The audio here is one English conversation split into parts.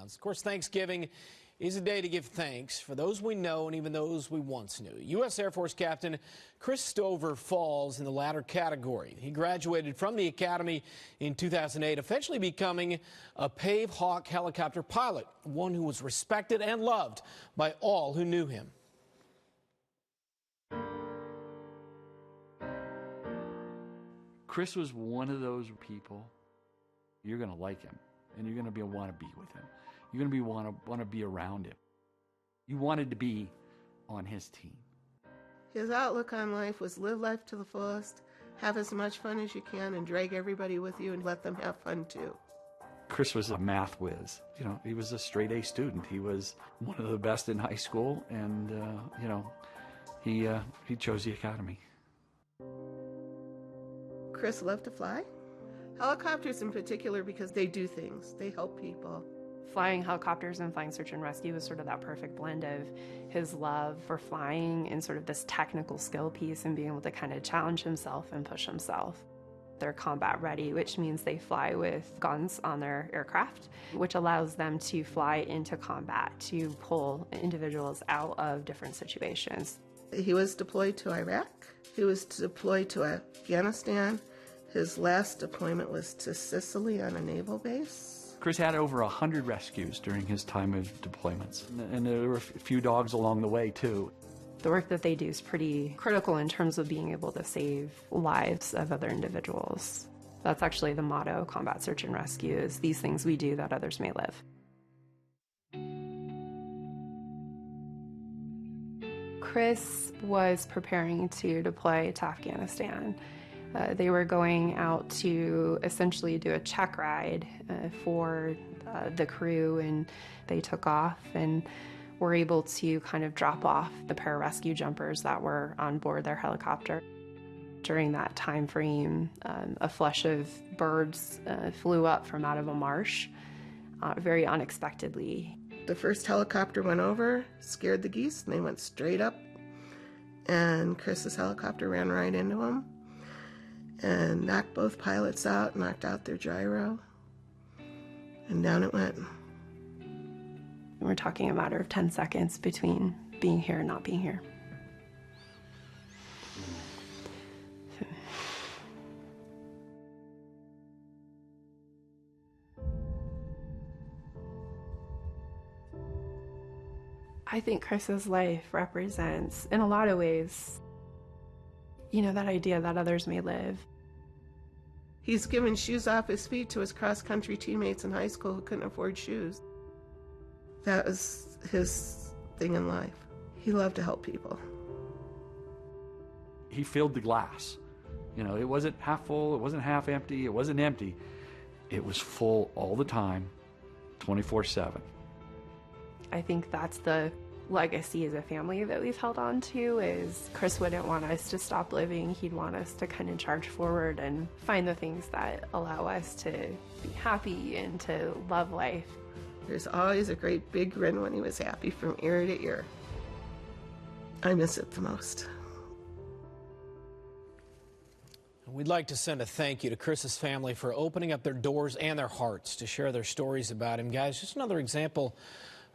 headlines. Of course, Thanksgiving is a day to give thanks for those we know and even those we once knew. U.S. Air Force Captain Chris Stover falls in the latter category. He graduated from the Academy in 2008, eventually becoming a Pave Hawk helicopter pilot, one who was respected and loved by all who knew him. Chris was one of those people, you're going to like him, and you're going to want to be with him. You're going to want to be around him. You wanted to be on his team. His outlook on life was live life to the fullest, have as much fun as you can, and drag everybody with you and let them have fun too. Chris was a math whiz. You know, he was a straight A student. He was one of the best in high school, and you know, he chose the Academy. Chris loved to fly. Helicopters in particular because they do things. They help people. Flying helicopters and flying search and rescue was sort of that perfect blend of his love for flying and sort of this technical skill piece and being able to kind of challenge himself and push himself. They're combat ready, which means they fly with guns on their aircraft, which allows them to fly into combat to pull individuals out of different situations. He was deployed to Iraq. He was deployed to Afghanistan. His last deployment was to Sicily on a naval base. Chris had over 100 rescues during his time of deployments, and there were a few dogs along the way too. The work that they do is pretty critical in terms of being able to save lives of other individuals. That's actually the motto, Combat Search and Rescue, is these things we do that others may live. Chris was preparing to deploy to Afghanistan. They were going out to essentially do a check ride for the crew, and they took off and were able to kind of drop off the pararescue jumpers that were on board their helicopter. During that time frame, a flush of birds flew up from out of a marsh very unexpectedly. The first helicopter went over, scared the geese, and they went straight up, and Chris's helicopter ran right into them and knocked both pilots out, knocked out their gyro, and down it went. We're talking a matter of 10 seconds between being here and not being here. I think Chris's life represents, in a lot of ways, you know, that idea that others may live. He's given shoes off his feet to his cross-country teammates in high school who couldn't afford shoes. That was his thing in life. He loved to help people. He filled the glass. You know, it wasn't half full, it wasn't half empty, it wasn't empty. It was full all the time, 24/7. I think that's the legacy as a family that we've held on to, is Chris wouldn't want us to stop living. He'd want us to kind of charge forward and find the things that allow us to be happy and to love life. There's always a great big grin when he was happy from ear to ear. I miss it the most. We'd like to send a thank you to Chris's family for opening up their doors and their hearts to share their stories about him. Guys, just another example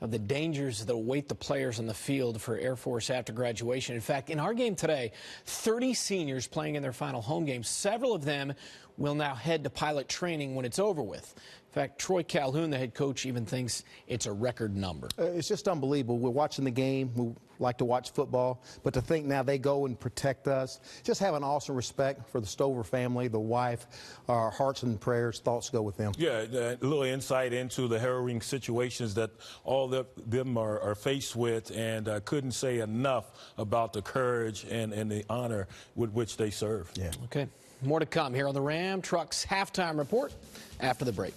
of the dangers that await the players on the field for Air Force after graduation. In fact, in our game today, 30 seniors playing in their final home game. Several of them will now head to pilot training when it's over with. In fact, Troy Calhoun, the head coach, even thinks it's a record number. It's just unbelievable. We're watching the game. We like to watch football. But to think now they go and protect us, just have an awesome respect for the Stover family, the wife. Our hearts and prayers, thoughts go with them. Yeah, a little insight into the harrowing situations that all of them are faced with, and I couldn't say enough about the courage and the honor with which they serve. Yeah. Okay. More to come here on the Ram Trucks Halftime Report after the break.